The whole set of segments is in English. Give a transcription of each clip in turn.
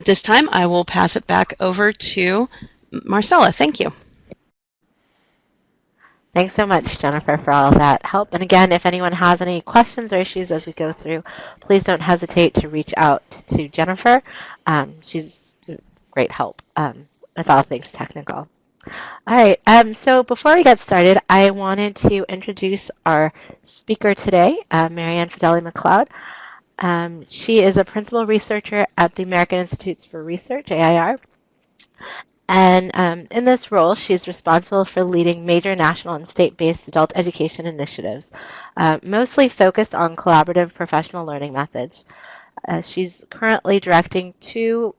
At this time, I will pass it back over to Marcella. Thank you. Thanks so much, Jennifer, for all of that help. And again, if anyone has any questions or issues as we go through, please don't hesitate to reach out to Jennifer. She's great help with all things technical. All right, so before we get started, I wanted to introduce our speaker today, Marianne Fideli-McLeod. She is a principal researcher at the American Institutes for Research, AIR. And in this role, she's responsible for leading major national and state-based adult education initiatives, mostly focused on collaborative professional learning methods. She's currently directing 2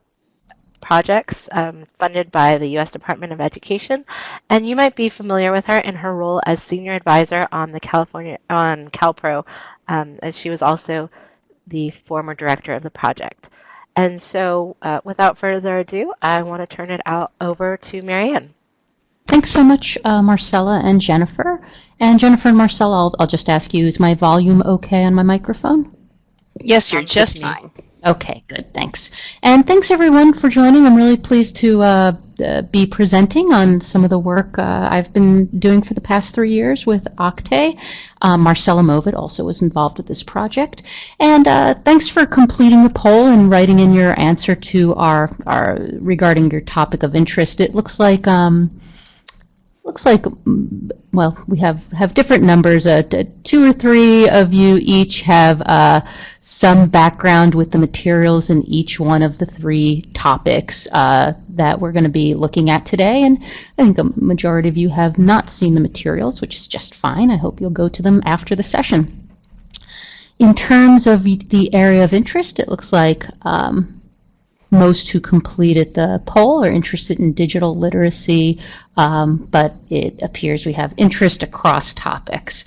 projects funded by the U.S. Department of Education, and you might be familiar with her in her role as senior advisor on CALPRO, as she was also the former director of the project. And so, without further ado, I want to turn it over to Marianne. Thanks so much, Marcella and Jennifer. And Jennifer and Marcella, I'll just ask you, is my volume okay on my microphone? Yes, you're just fine. Okay, good, thanks. And thanks everyone for joining. I'm really pleased to be presenting on some of the work I've been doing for the past 3 years with Octay. Marcella Movitt also was involved with this project. And thanks for completing the poll and writing in your answer to our regarding your topic of interest. It looks like well, we have different numbers. 2 or 3 of you each have some background with the materials in each one of the 3 topics that we're going to be looking at today. And I think a majority of you have not seen the materials, which is just fine. I hope you'll go to them after the session. In terms of the area of interest, it looks like most who completed the poll are interested in digital literacy, but it appears we have interest across topics,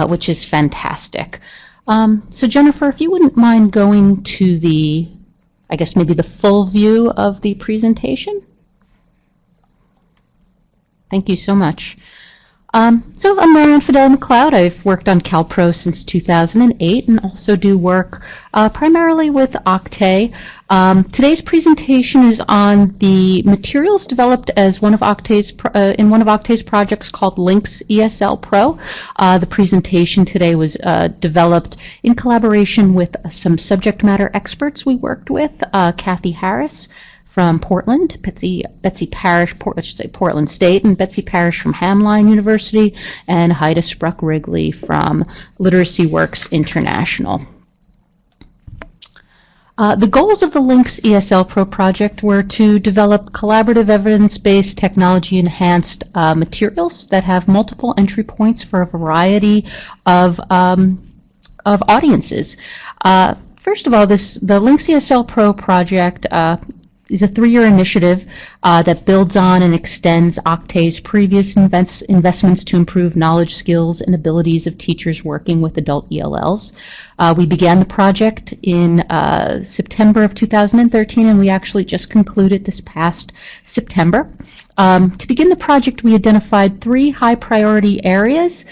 which is fantastic. So Jennifer, if you wouldn't mind going to I guess maybe the full view of the presentation. Thank you so much. So I'm Marianne Fideli-McLeod. I've worked on CalPro since 2008 and also do work primarily with Octay. Today's presentation is on the materials developed as one of Octay's projects called Links ESL Pro. The presentation today was developed in collaboration with some subject matter experts we worked with, Kathy Harris from Portland, Betsy Parrish, Portland State, and Betsy Parrish from Hamline University, and Haida Spruck-Wrigley from Literacy Works International. The goals of the Links ESL Pro project were to develop collaborative evidence-based technology-enhanced materials that have multiple entry points for a variety of audiences. First of all, the Links ESL Pro project is a 3-year initiative that builds on and extends Octay's previous investments to improve knowledge, skills, and abilities of teachers working with adult ELLs. We began the project in September of 2013, and we actually just concluded this past September. To begin the project, we identified 3 high-priority areas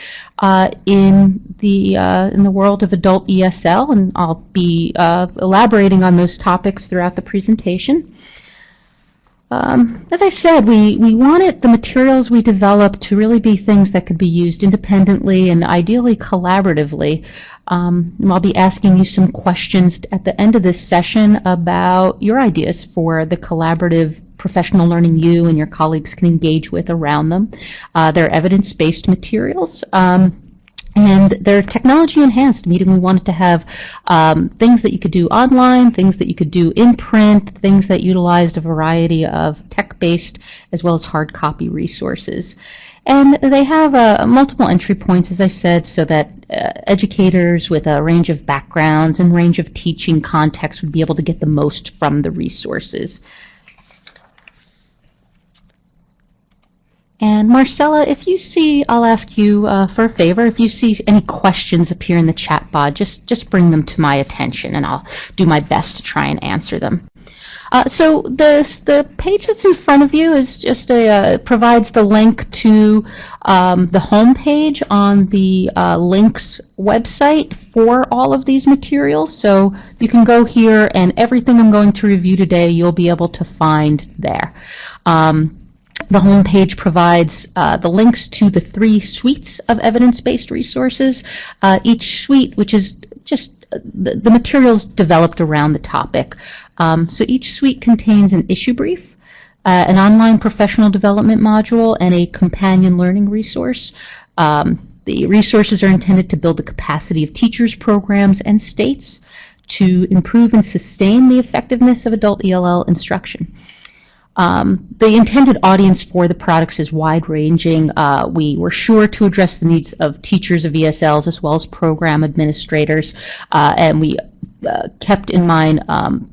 in the world of adult ESL, and I'll be elaborating on those topics throughout the presentation. As I said, we wanted the materials we developed to really be things that could be used independently and ideally collaboratively. And I'll be asking you some questions at the end of this session about your ideas for the collaborative professional learning you and your colleagues can engage with around them. They're evidence-based materials. And they're technology enhanced, meaning we wanted to have things that you could do online, things that you could do in print, things that utilized a variety of tech-based as well as hard copy resources. And they have multiple entry points, as I said, so that educators with a range of backgrounds and range of teaching contexts would be able to get the most from the resources. And Marcella, if you see, I'll ask you for a favor, if you see any questions appear in the chat pod, just bring them to my attention and I'll do my best to try and answer them. So the page that's in front of you is just provides the link to the home page on the links website for all of these materials. So you can go here, and everything I'm going to review today you'll be able to find there. The home page provides the links to the 3 suites of evidence-based resources. Each suite, which is just the materials developed around the topic. So each suite contains an issue brief, an online professional development module, and a companion learning resource. The resources are intended to build the capacity of teachers, programs, and states to improve and sustain the effectiveness of adult ELL instruction. The intended audience for the products is wide-ranging. We were sure to address the needs of teachers of ESLs as well as program administrators, and we kept in mind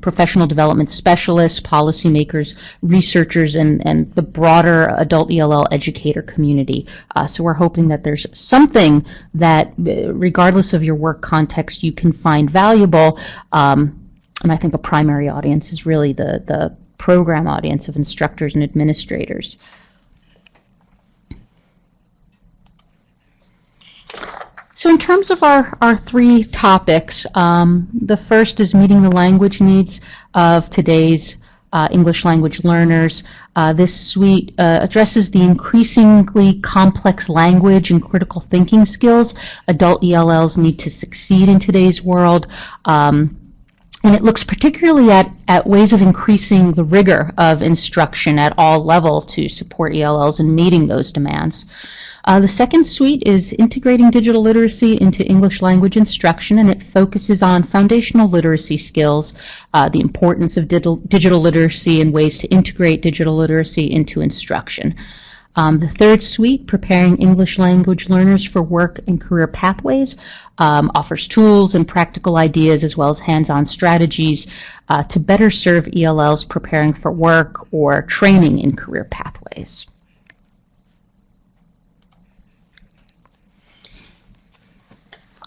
professional development specialists, policymakers, researchers, and the broader adult ELL educator community. So we're hoping that there's something that, regardless of your work context, you can find valuable. And I think a primary audience is really the program audience of instructors and administrators. So in terms of our 3 topics, the first is meeting the language needs of today's English language learners. This suite addresses the increasingly complex language and critical thinking skills adult ELLs need to succeed in today's world. And it looks particularly at ways of increasing the rigor of instruction at all levels to support ELLs in meeting those demands. The second suite is integrating digital literacy into English language instruction, and it focuses on foundational literacy skills, the importance of digital literacy and ways to integrate digital literacy into instruction. The third suite, preparing English language learners for work and career pathways, offers tools and practical ideas as well as hands-on strategies to better serve ELLs preparing for work or training in career pathways.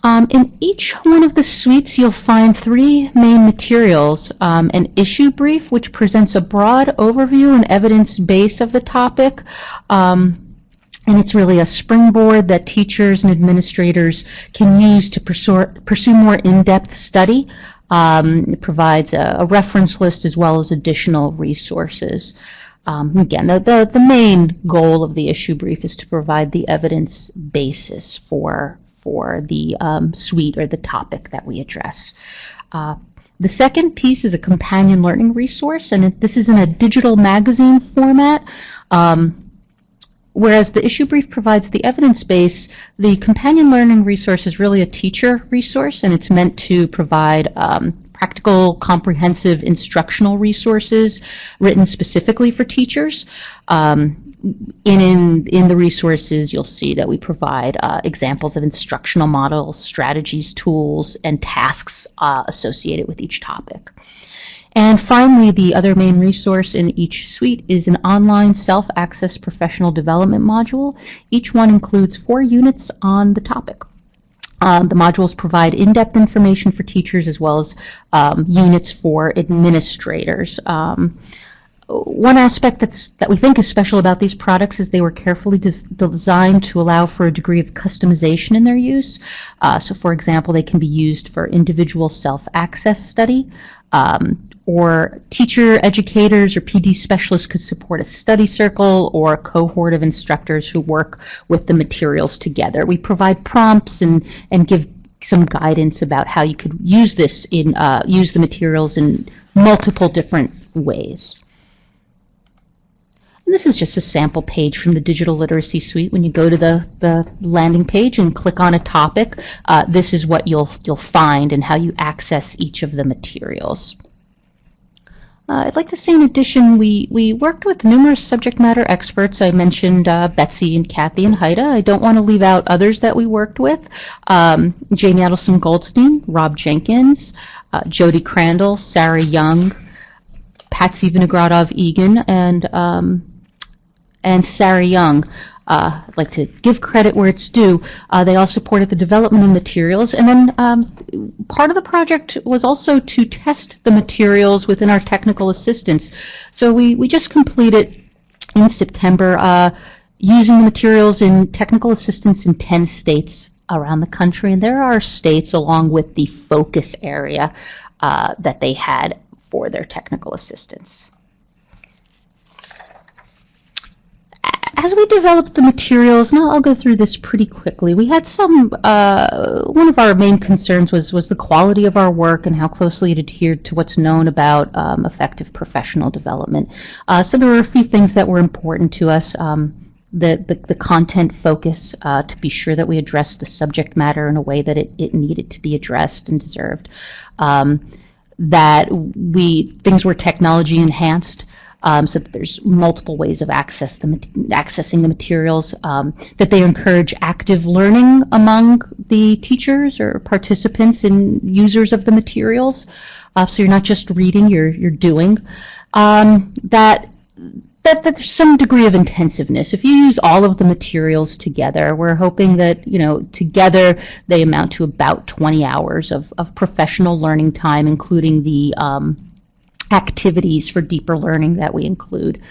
In each one of the suites, you'll find 3 main materials. An issue brief, which presents a broad overview and evidence base of the topic. And it's really a springboard that teachers and administrators can use to pursue more in-depth study. It provides a reference list as well as additional resources. Again, the main goal of the issue brief is to provide the evidence basis for the suite or the topic that we address. The second piece is a companion learning resource, and this is in a digital magazine format. Whereas the issue brief provides the evidence base, the companion learning resource is really a teacher resource, and it's meant to provide practical, comprehensive instructional resources written specifically for teachers. In the resources, you'll see that we provide examples of instructional models, strategies, tools, and tasks associated with each topic. And finally, the other main resource in each suite is an online self-access professional development module. Each one includes 4 units on the topic. The modules provide in-depth information for teachers as well as units for administrators. One aspect that we think is special about these products is they were carefully designed to allow for a degree of customization in their use. So for example, they can be used for individual self-access study, or teacher educators or PD specialists could support a study circle or a cohort of instructors who work with the materials together. We provide prompts and give some guidance about how you could use this use the materials in multiple different ways. And this is just a sample page from the Digital Literacy Suite. When you go to the landing page and click on a topic, this is what you'll find and how you access each of the materials. I'd like to say, in addition, we worked with numerous subject matter experts. I mentioned Betsy and Kathy and Haida. I don't want to leave out others that we worked with. Jamie Adelson Goldstein, Rob Jenkins, Jody Crandall, Sarah Young, Patsy Vinogradov Egan, and Sarah Young. I'd like to give credit where it's due. They all supported the development of materials, and then part of the project was also to test the materials within our technical assistance. So we just completed in September using the materials in technical assistance in 10 states around the country, and there are states along with the focus area that they had for their technical assistance. As we developed the materials, and I'll go through this pretty quickly, we had some, one of our main concerns was the quality of our work and how closely it adhered to what's known about effective professional development. So there were a few things that were important to us. The content focus, to be sure that we addressed the subject matter in a way that it needed to be addressed and deserved. That things were technology enhanced, so that there's multiple ways of accessing the materials, that they encourage active learning among the teachers or participants and users of the materials, so you're not just reading, you're doing. That there's some degree of intensiveness. If you use all of the materials together, we're hoping that, together they amount to about 20 hours of professional learning time, including the activities for deeper learning that we include.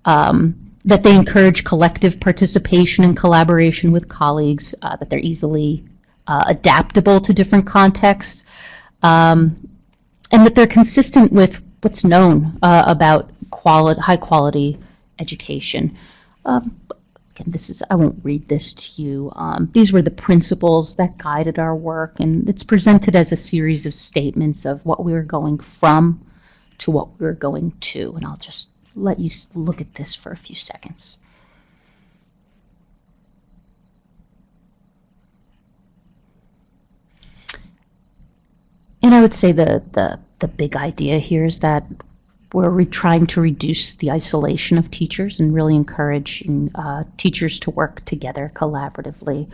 That they encourage collective participation and collaboration with colleagues, that they're easily adaptable to different contexts, and that they're consistent with what's known about high quality education. Again, I won't read this to you. These were the principles that guided our work, and it's presented as a series of statements of what we were going from to what we were going to, and I'll just let you look at this for a few seconds. And I would say the big idea here is that we're trying to reduce the isolation of teachers and really encouraging teachers to work together collaboratively,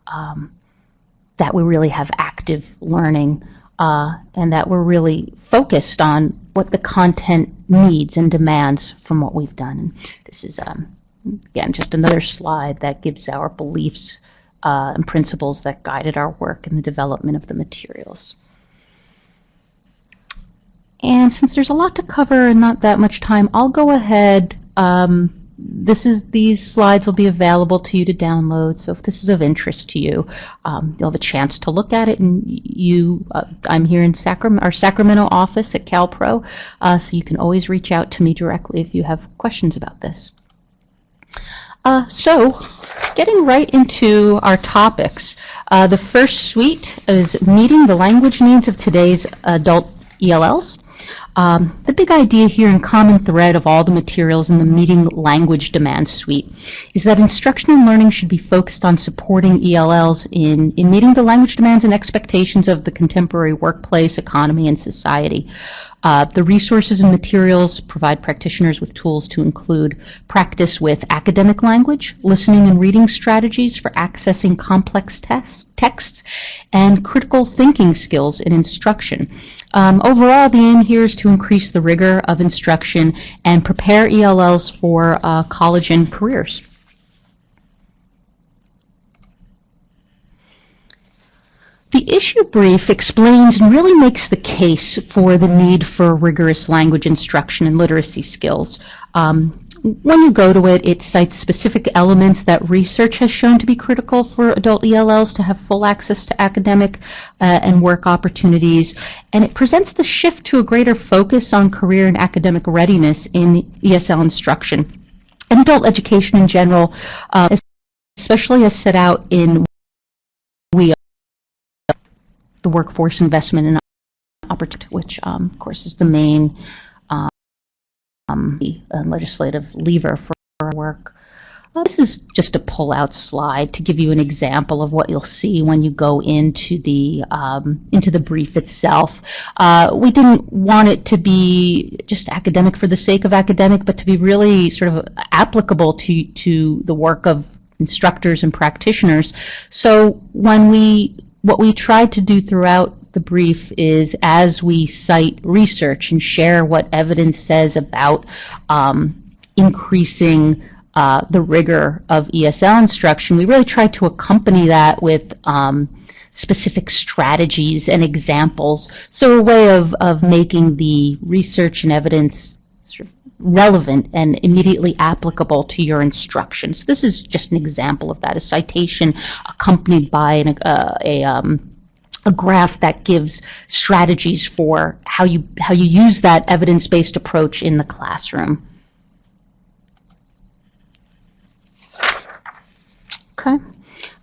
that we really have active learning, and that we're really focused on what the content needs and demands from what we've done. And this is, again, just another slide that gives our beliefs and principles that guided our work in the development of the materials. And since there's a lot to cover and not that much time, I'll go ahead. These slides will be available to you to download, so if this is of interest to you, you'll have a chance to look at it. And I'm here in our Sacramento office at CALPRO, so you can always reach out to me directly if you have questions about this. So, getting right into our topics, the first suite is meeting the language needs of today's adult ELLs. The big idea here and common thread of all the materials in the Meeting Language Demands suite is that instruction and learning should be focused on supporting ELLs in meeting the language demands and expectations of the contemporary workplace, economy, and society. The resources and materials provide practitioners with tools to include practice with academic language, listening and reading strategies for accessing complex texts, and critical thinking skills in instruction. Overall, the aim here is to increase the rigor of instruction and prepare ELLs for college and careers. The issue brief explains and really makes the case for the need for rigorous language instruction and literacy skills. When you go to it, it cites specific elements that research has shown to be critical for adult ELLs to have full access to academic and work opportunities, and it presents the shift to a greater focus on career and academic readiness in ESL instruction and adult education in general, especially as set out in the workforce investment and opportunity, which of course is the main legislative lever for our work. This is just a pull-out slide to give you an example of what you'll see when you go into the brief itself. We didn't want it to be just academic for the sake of academic, but to be really sort of applicable to the work of instructors and practitioners. So what we tried to do throughout the brief is, as we cite research and share what evidence says about increasing the rigor of ESL instruction, we really try to accompany that with specific strategies and examples. So a way of making the research and evidence sort of relevant and immediately applicable to your instruction. So this is just an example of that, a citation accompanied by a graph that gives strategies for how you use that evidence-based approach in the classroom. Okay.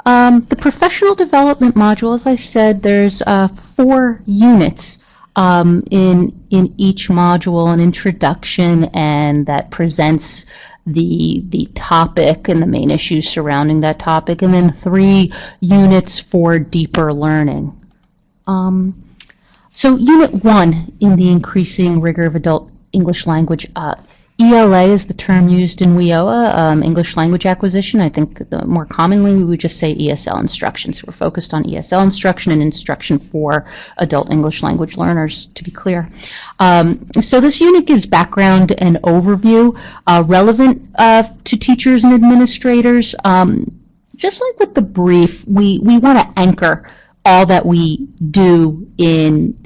The professional development module, as I said, there's 4 units in each module, an introduction, and that presents the topic and the main issues surrounding that topic, and then 3 units for deeper learning. So Unit 1 in the increasing rigor of adult English language, ELA is the term used in WIOA, English language acquisition. I think more commonly we would just say ESL instruction. So we're focused on ESL instruction and instruction for adult English language learners, to be clear. So this unit gives background and overview relevant to teachers and administrators. Just like with the brief, we want to anchor all that we do in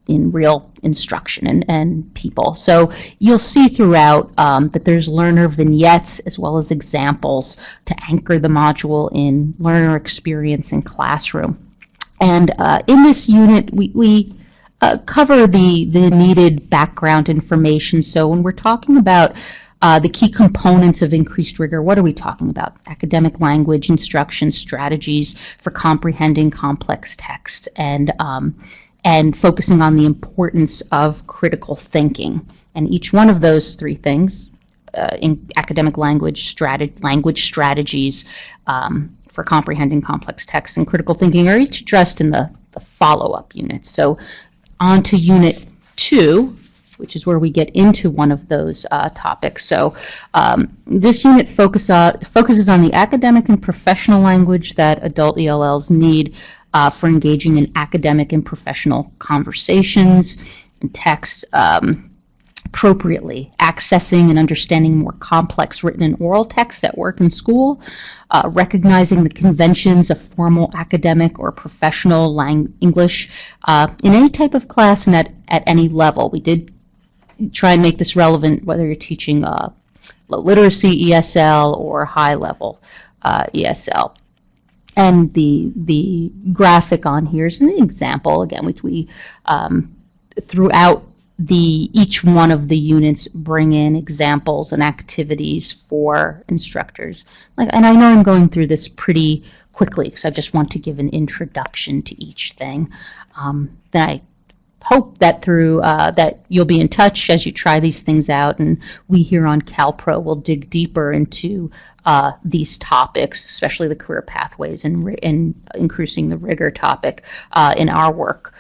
real instruction and people. So you'll see throughout that there's learner vignettes as well as examples to anchor the module in learner experience in classroom. And in this unit, we cover the needed background information. So when we're talking about the key components of increased rigor, what are we talking about? Academic language, instruction, strategies for comprehending complex text, and focusing on the importance of critical thinking. And each one of those 3 things, in academic language strategies for comprehending complex texts and critical thinking, are each addressed in the follow-up units. So on to Unit 2, which is where we get into one of those topics. So this unit focuses on the academic and professional language that adult ELLs need for engaging in academic and professional conversations and texts appropriately, accessing and understanding more complex written and oral texts at work and school, recognizing the conventions of formal academic or professional English in any type of class and at any level. We did try and make this relevant whether you're teaching low literacy ESL or high level ESL. And the graphic on here is an example, again, which we, throughout each one of the units, bring in examples and activities for instructors. And I know I'm going through this pretty quickly because I just want to give an introduction to each thing. Then I hope that that you'll be in touch as you try these things out, and we here on CalPro will dig deeper into these topics, especially the career pathways and increasing the rigor topic in our work.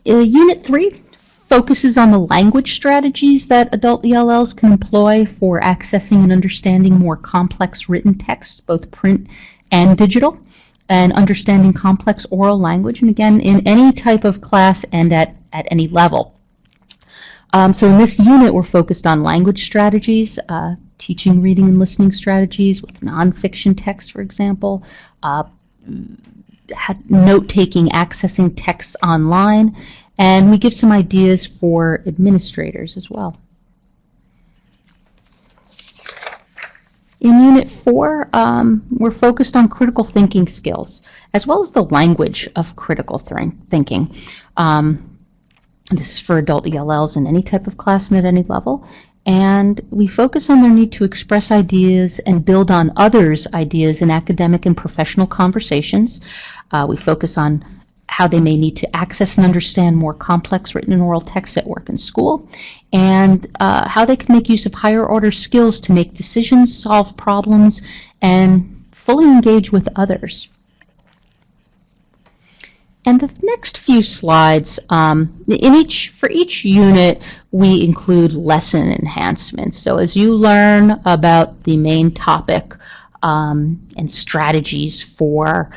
Unit 3 focuses on the language strategies that adult ELLs can employ for accessing and understanding more complex written texts, both print and digital, and understanding complex oral language, and again, in any type of class and at any level. So in this unit, we're focused on language strategies, teaching reading and listening strategies with nonfiction text, for example, note-taking, accessing texts online, and we give some ideas for administrators as well. In Unit 4, we're focused on critical thinking skills, as well as the language of critical thinking. This is for adult ELLs in any type of class and at any level. And we focus on their need to express ideas and build on others' ideas in academic and professional conversations. We focus on how they may need to access and understand more complex written and oral texts at work and school, and how they can make use of higher order skills to make decisions, solve problems, and fully engage with others. And the next few slides, for each unit, we include lesson enhancements. So as you learn about the main topic and strategies for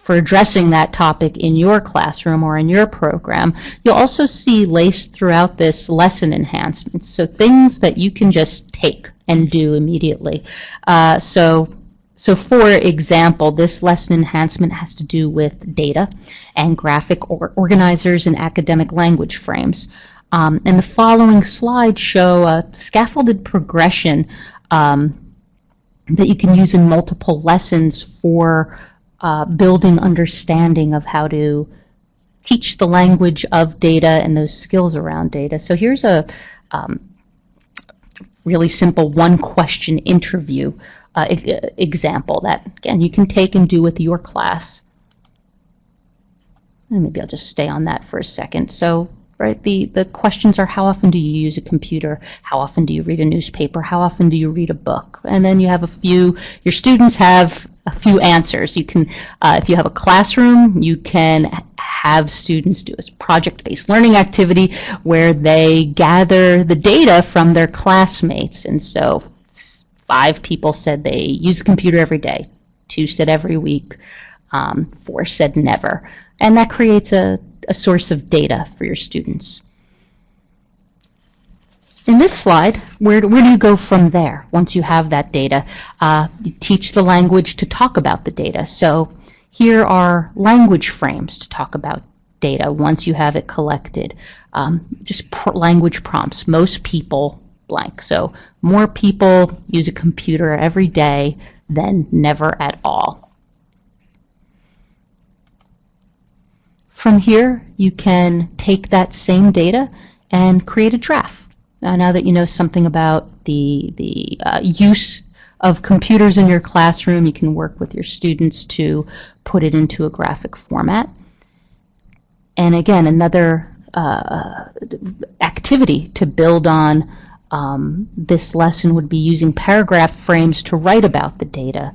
addressing that topic in your classroom or in your program, you'll also see laced throughout this lesson enhancements. So things that you can just take and do immediately. So for example, this lesson enhancement has to do with data and graphic organizers and academic language frames. And the following slides show a scaffolded progression that you can use in multiple lessons for building understanding of how to teach the language of data and those skills around data. So here's a really simple one-question interview example that, again, you can take and do with your class. And maybe I'll just stay on that for a second. So, right, the questions are: how often do you use a computer? How often do you read a newspaper? How often do you read a book? And then you have your students have a few answers. You can, if you have a classroom, you can have students do a project-based learning activity where they gather the data from their classmates. And so 5 people said they use a computer every day. 2 said every week. 4 said never. And that creates a source of data for your students. In this slide, where do you go from there once you have that data? You teach the language to talk about the data. So here are language frames to talk about data once you have it collected. Just language prompts. Most people blank. So more people use a computer every day than never at all. From here, you can take that same data and create a draft. Now that you know something about the use of computers in your classroom, you can work with your students to put it into a graphic format. And again, another activity to build on this lesson would be using paragraph frames to write about the data.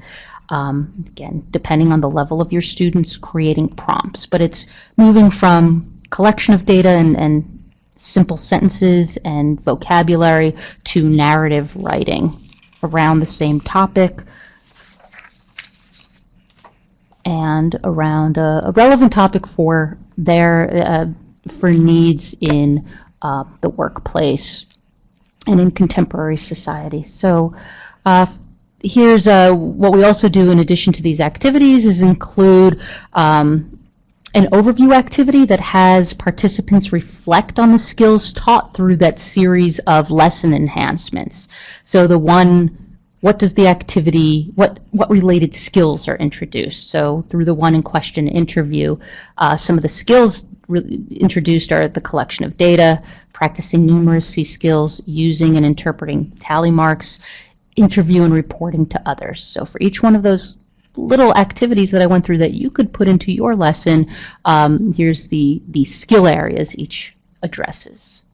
Again, depending on the level of your students, creating prompts. But it's moving from collection of data and simple sentences and vocabulary to narrative writing around the same topic and around a relevant topic for for needs in the workplace and in contemporary society. So here's what we also do in addition to these activities is include an overview activity that has participants reflect on the skills taught through that series of lesson enhancements. So the one, what does the activity, what related skills are introduced? So through the one in question interview, some of the skills introduced are the collection of data, practicing numeracy skills, using and interpreting tally marks, interview and reporting to others. So for each one of those little activities that I went through that you could put into your lesson, here's the skill areas each addresses.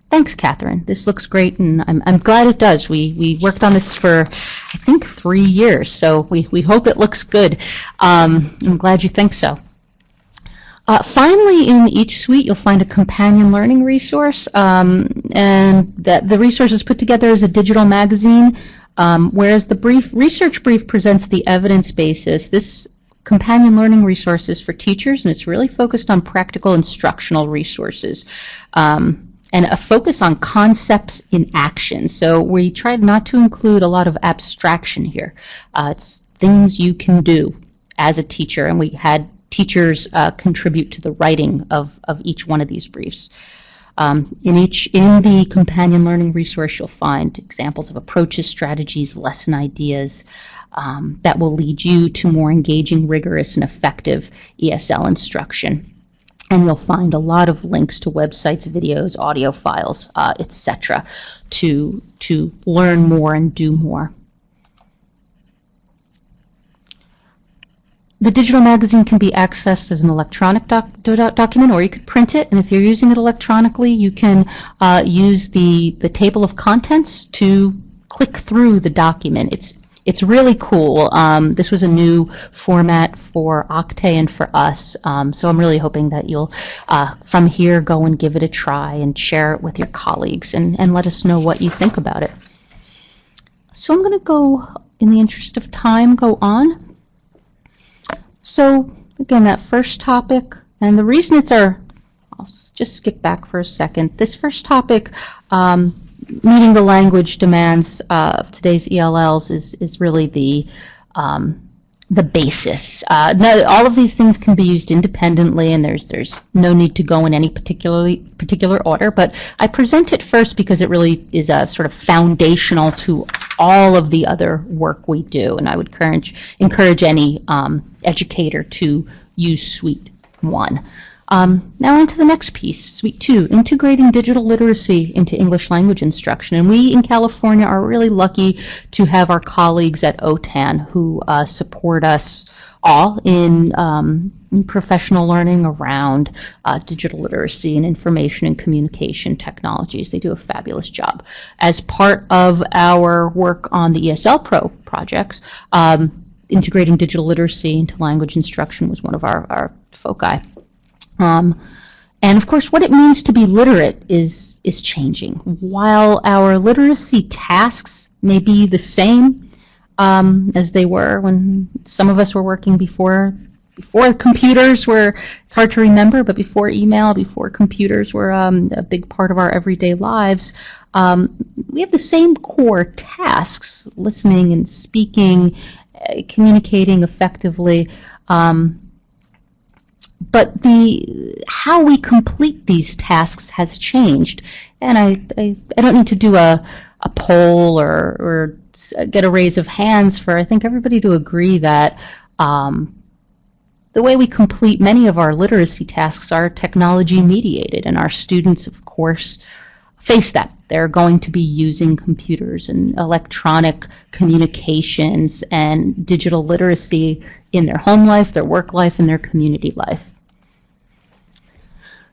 Thanks, Catherine. This looks great, and I'm glad it does. We worked on this for, I think, 3 years, so we hope it looks good. I'm glad you think so. Finally, in each suite, you'll find a companion learning resource, and the resource is put together as a digital magazine, whereas the research brief presents the evidence basis. This companion learning resource is for teachers, and it's really focused on practical instructional resources and a focus on concepts in action. So we tried not to include a lot of abstraction here. It's things you can do as a teacher, and we had teachers contribute to the writing of each one of these briefs. In the companion learning resource, you'll find examples of approaches, strategies, lesson ideas that will lead you to more engaging, rigorous, and effective ESL instruction. And you'll find a lot of links to websites, videos, audio files, etc., to learn more and do more. The digital magazine can be accessed as an electronic document, or you could print it. And if you're using it electronically, you can use the table of contents to click through the document. It's really cool. This was a new format for Octave and for us, so I'm really hoping that you'll, from here, go and give it a try and share it with your colleagues and let us know what you think about it. So I'm going to go, in the interest of time, go on. So again, that first topic, and the reason it's I'll just skip back for a second. This first topic meeting the language demands of today's ELLs is really the basis. All of these things can be used independently, and there's no need to go in any particular order, but I present it first because it really is a sort of foundational to all of the other work we do, and I would encourage any educator to use Suite 1. Now on to the next piece, Suite 2, integrating digital literacy into English language instruction. And we in California are really lucky to have our colleagues at OTAN who support us all in professional learning around digital literacy and information and communication technologies. They do a fabulous job. As part of our work on the ESL Pro projects, integrating digital literacy into language instruction was one of our foci. And of course, what it means to be literate is changing. While our literacy tasks may be the same as they were when some of us were working before computers were, it's hard to remember, but before email, before computers were a big part of our everyday lives, we have the same core tasks, listening and speaking, communicating effectively, but how we complete these tasks has changed, and I don't need to do a poll or get a raise of hands for, I think, everybody to agree that the way we complete many of our literacy tasks are technology mediated, and our students, of course, face that. They're going to be using computers and electronic communications and digital literacy in their home life, their work life, and their community life.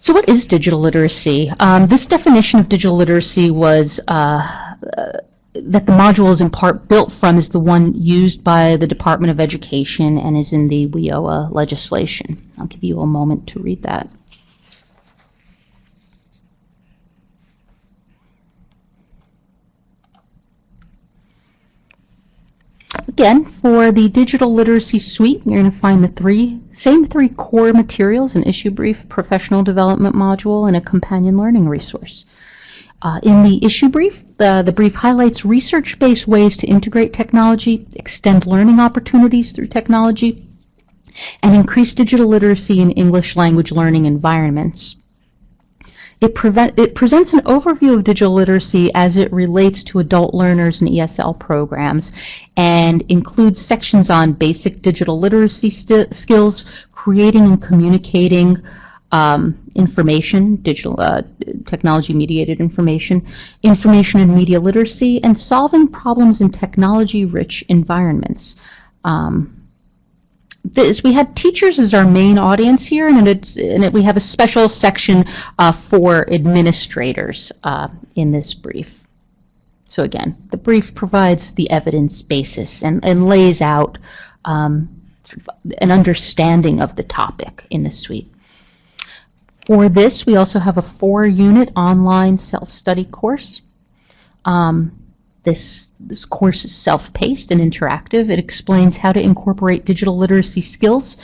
So what is digital literacy? This definition of digital literacy was that the module is in part built from is the one used by the Department of Education and is in the WIOA legislation. I'll give you a moment to read that. Again, for the Digital Literacy Suite, you're going to find the same three core materials: an issue brief, professional development module, and a companion learning resource. In the issue brief, the brief highlights research-based ways to integrate technology, extend learning opportunities through technology, and increase digital literacy in English language learning environments. It presents an overview of digital literacy as it relates to adult learners and ESL programs, and includes sections on basic digital literacy skills, creating and communicating information, digital technology-mediated information and media literacy, and solving problems in technology-rich environments. We had teachers as our main audience here, and we have a special section for administrators in this brief. So again, the brief provides the evidence basis and lays out an understanding of the topic in the suite. For this, we also have a 4-unit online self-study course. This course is self-paced and interactive. It explains how to incorporate digital literacy skills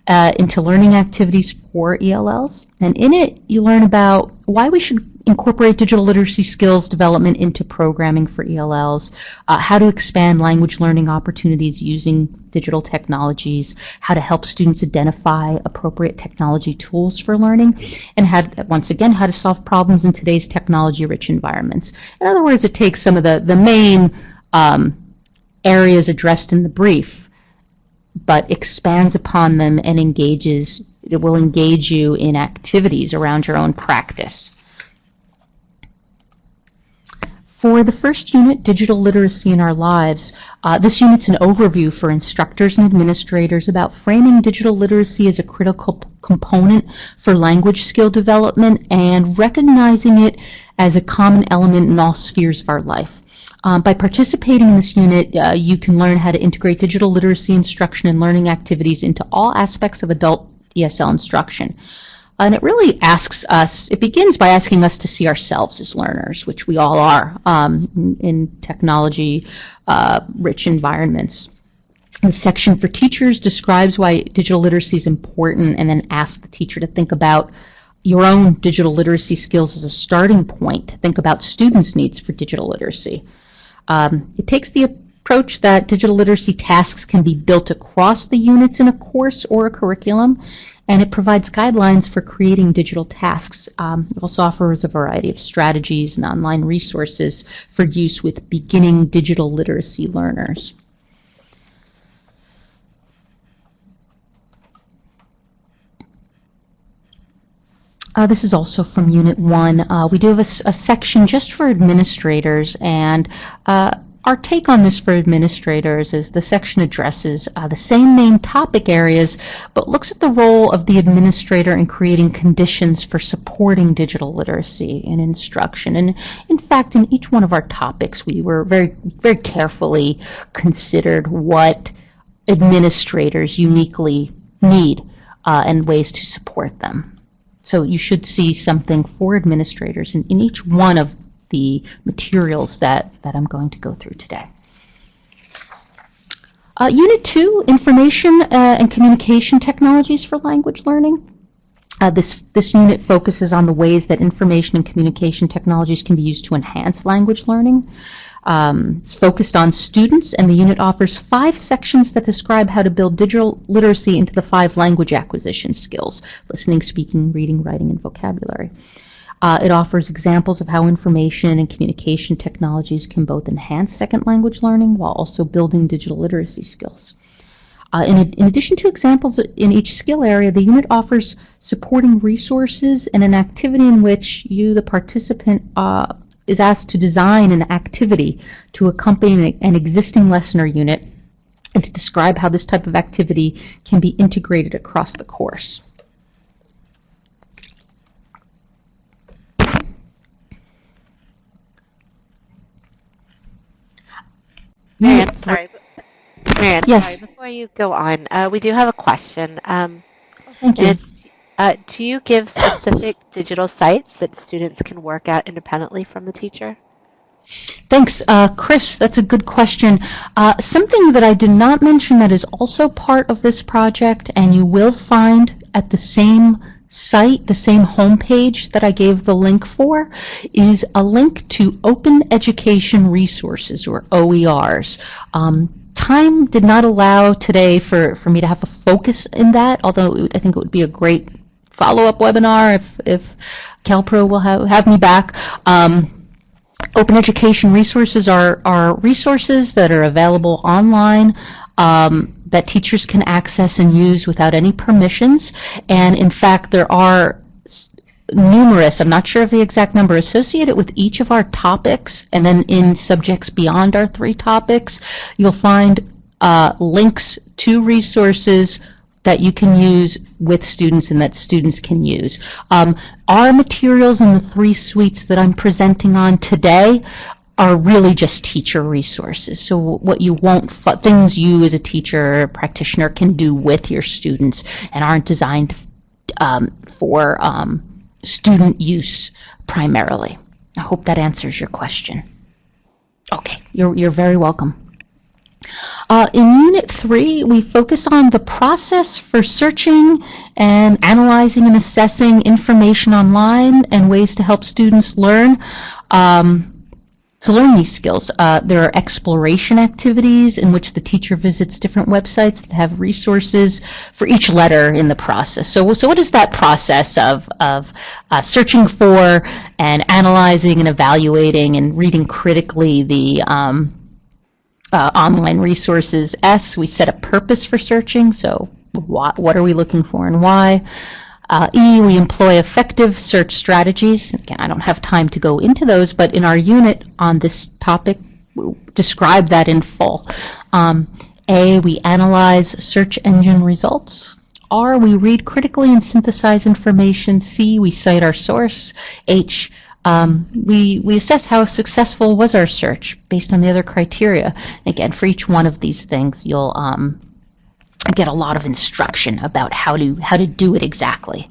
into learning activities for ELLs. And in it, you learn about why we should incorporate digital literacy skills development into programming for ELLs, how to expand language learning opportunities using digital technologies, how to help students identify appropriate technology tools for learning, and once again, how to solve problems in today's technology-rich environments. In other words, it takes some of the main areas addressed in the brief, but expands upon them and it will engage you in activities around your own practice. For the first unit, Digital Literacy in Our Lives, this unit's an overview for instructors and administrators about framing digital literacy as a critical component for language skill development and recognizing it as a common element in all spheres of our life. By participating in this unit, you can learn how to integrate digital literacy instruction and learning activities into all aspects of adult ESL instruction. And it really it begins by asking us to see ourselves as learners, which we all are in technology-rich environments. The section for teachers describes why digital literacy is important and then asks the teacher to think about your own digital literacy skills as a starting point to think about students' needs for digital literacy. It takes the approach that digital literacy tasks can be built across the units in a course or a curriculum, and it provides guidelines for creating digital tasks. It also offers a variety of strategies and online resources for use with beginning digital literacy learners. This is also from Unit 1. We do have a section just for administrators, and our take on this for administrators is the section addresses the same main topic areas, but looks at the role of the administrator in creating conditions for supporting digital literacy and instruction. And in fact, in each one of our topics, we were very, very carefully considered what administrators uniquely need and ways to support them. So you should see something for administrators in each one of the materials that I'm going to go through today. Unit 2, Information and Communication Technologies for Language Learning. This unit focuses on the ways that information and communication technologies can be used to enhance language learning. It's focused on students, and the unit offers 5 sections that describe how to build digital literacy into the 5 language acquisition skills: listening, speaking, reading, writing, and vocabulary. It offers examples of how information and communication technologies can both enhance second language learning while also building digital literacy skills. In addition to examples in each skill area, the unit offers supporting resources and an activity in which you, the participant, is asked to design an activity to accompany an existing lesson or unit and to describe how this type of activity can be integrated across the course. Marianne, sorry. Marianne, Yes. sorry, before you go on, we do have a question. Thank you. And it's, do you give specific digital sites that students can work out independently from the teacher? Thanks, Chris. That's a good question. Something that I did not mention that is also part of this project, and you will find at the same site, the same homepage that I gave the link for, is a link to Open Education Resources, or OERs. Time did not allow today for me to have a focus in that, although I think it would be a great follow-up webinar if CALPRO will have me back. Open Education Resources are resources that are available online that teachers can access and use without any permissions. And in fact, there are numerous, I'm not sure of the exact number, associated with each of our topics, and then in subjects beyond our 3 topics, you'll find links to resources that you can use with students and that students can use. Our materials in the 3 suites that I'm presenting on today are really just teacher resources. So what you won't, things you as a teacher or practitioner can do with your students and aren't designed for student use primarily. I hope that answers your question. Okay, you're very welcome. In Unit 3, we focus on the process for searching and analyzing and assessing information online and ways to help students learn these skills. There are exploration activities in which the teacher visits different websites that have resources for each letter in the process. So what is that process of searching for and analyzing and evaluating and reading critically the online resources? S, we set a purpose for searching, so what are we looking for and why? E, we employ effective search strategies. Again, I don't have time to go into those, but in our unit on this topic, we'll describe that in full. A, we analyze search engine results. R, we read critically and synthesize information. C, we cite our source. H, we assess how successful was our search based on the other criteria. Again, for each one of these things, you'll get a lot of instruction about how to do it exactly.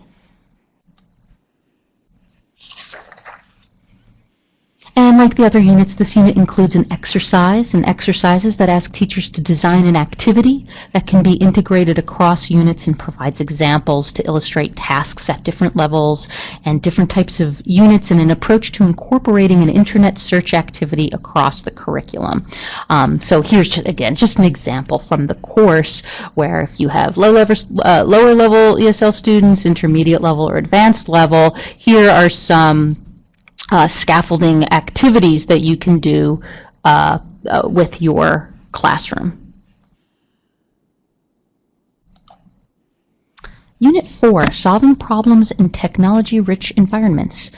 And Unlike the other units, this unit includes an exercise and exercises that ask teachers to design an activity that can be integrated across units and provides examples to illustrate tasks at different levels and different types of units and an approach to incorporating an internet search activity across the curriculum. So here's, just an example from the course where if you have lower level ESL students, intermediate level, or advanced level, here are some scaffolding activities that you can do with your classroom. Unit 4, Solving Problems in Technology-Rich Environments.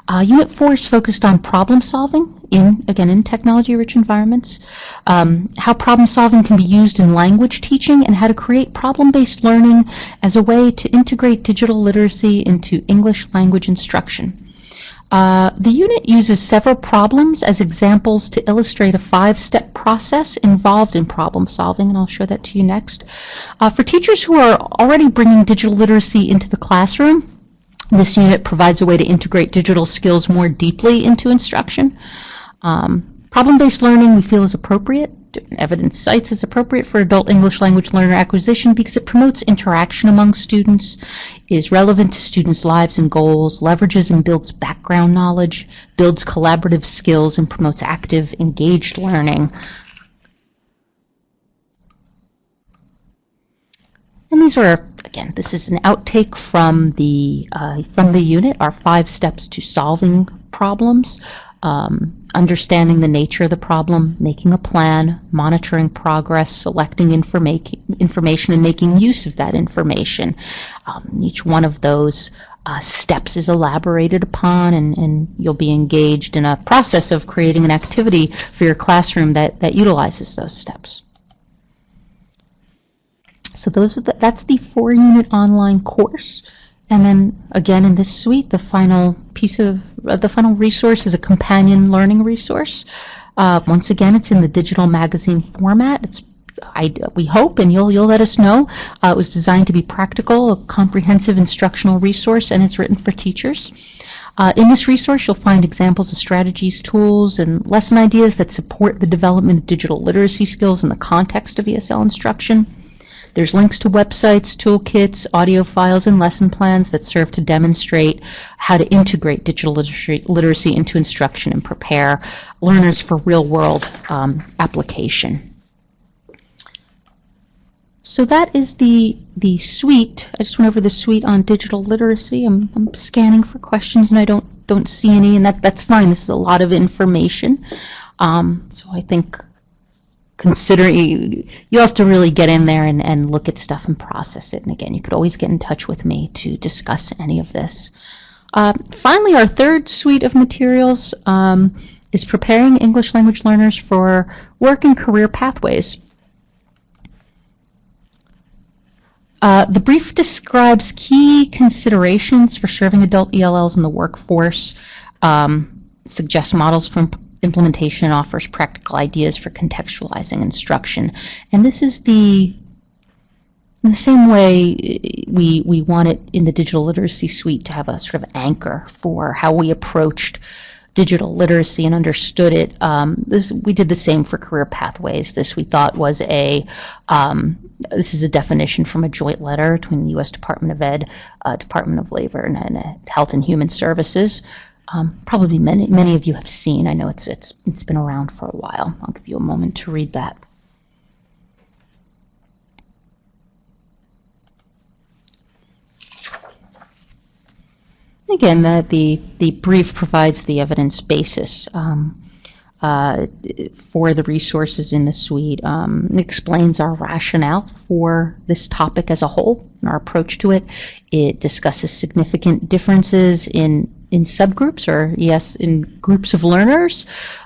Unit 4 is focused on problem solving in technology-rich environments, how problem solving can be used in language teaching, and how to create problem-based learning as a way to integrate digital literacy into English language instruction. The unit uses several problems as examples to illustrate a 5-step process involved in problem solving, and I'll show that to you next. For teachers who are already bringing digital literacy into the classroom, this unit provides a way to integrate digital skills more deeply into instruction. Problem-based learning we feel is appropriate. Evidence cites is appropriate for adult English language learner acquisition because it promotes interaction among students, is relevant to students' lives and goals, leverages and builds background knowledge, builds collaborative skills, and promotes active, engaged learning. And these are, again, this is an outtake from the unit, our 5 steps to solving problems. Understanding the nature of the problem, making a plan, monitoring progress, selecting information, and making use of that information. Each one of those steps is elaborated upon, and you'll be engaged in a process of creating an activity for your classroom that utilizes those steps. So that's the 4-unit online course. And then again in this suite, the final resource is a companion learning resource. Once again, it's in the digital magazine format. We hope, and you'll let us know. It was designed to be practical, a comprehensive instructional resource, and it's written for teachers. In this resource, you'll find examples of strategies, tools, and lesson ideas that support the development of digital literacy skills in the context of ESL instruction. There's links to websites, toolkits, audio files, and lesson plans that serve to demonstrate how to integrate digital literacy into instruction and prepare learners for real-world application. So that is the suite. I just went over the suite on digital literacy. I'm scanning for questions, and I don't see any, and that's fine. This is a lot of information. So I think considering you have to really get in there and look at stuff and process it. And again, you could always get in touch with me to discuss any of this. Finally, our 3rd suite of materials is preparing English language learners for work and career pathways. The brief describes key considerations for serving adult ELLs in the workforce, suggests models for implementation, and offers practical ideas for contextualizing instruction. And this is in the same way we want it in the digital literacy suite to have a sort of anchor for how we approached digital literacy and understood it. We did the same for career pathways. This we thought was this is a definition from a joint letter between the U.S. Department of Ed, Department of Labor, and Health and Human Services. Probably many of you have seen. I know it's been around for a while. I'll give you a moment to read that. Again, the brief provides the evidence basis for the resources in the suite. It explains our rationale for this topic as a whole and our approach to it. It discusses significant differences in subgroups, or in groups of learners,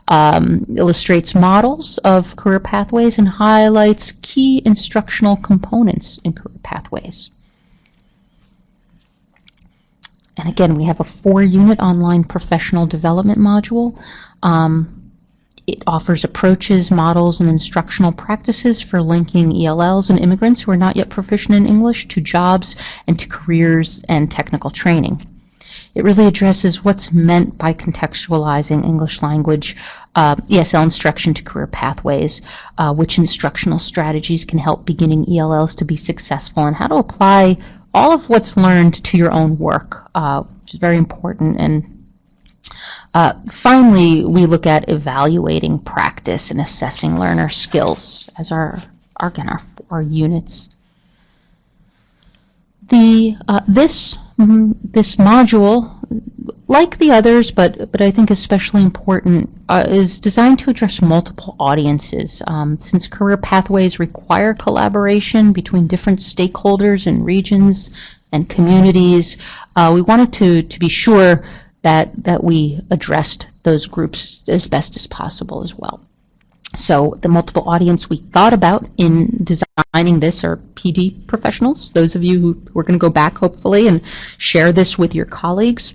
illustrates models of career pathways, and highlights key instructional components in career pathways. And again, we have a 4-unit online professional development module. It offers approaches, models, and instructional practices for linking ELLs and immigrants who are not yet proficient in English to jobs and to careers and technical training. It really addresses what's meant by contextualizing English language ESL instruction to career pathways, which instructional strategies can help beginning ELLs to be successful, and how to apply all of what's learned to your own work, which is very important. And finally, we look at evaluating practice and assessing learner skills as our units. This module, like the others, but I think especially important, is designed to address multiple audiences. Since career pathways require collaboration between different stakeholders and regions and communities, we wanted to be sure that we addressed those groups as best as possible as well. So the multiple audience we thought about in designing this are PD professionals, those of you who are going to go back hopefully and share this with your colleagues,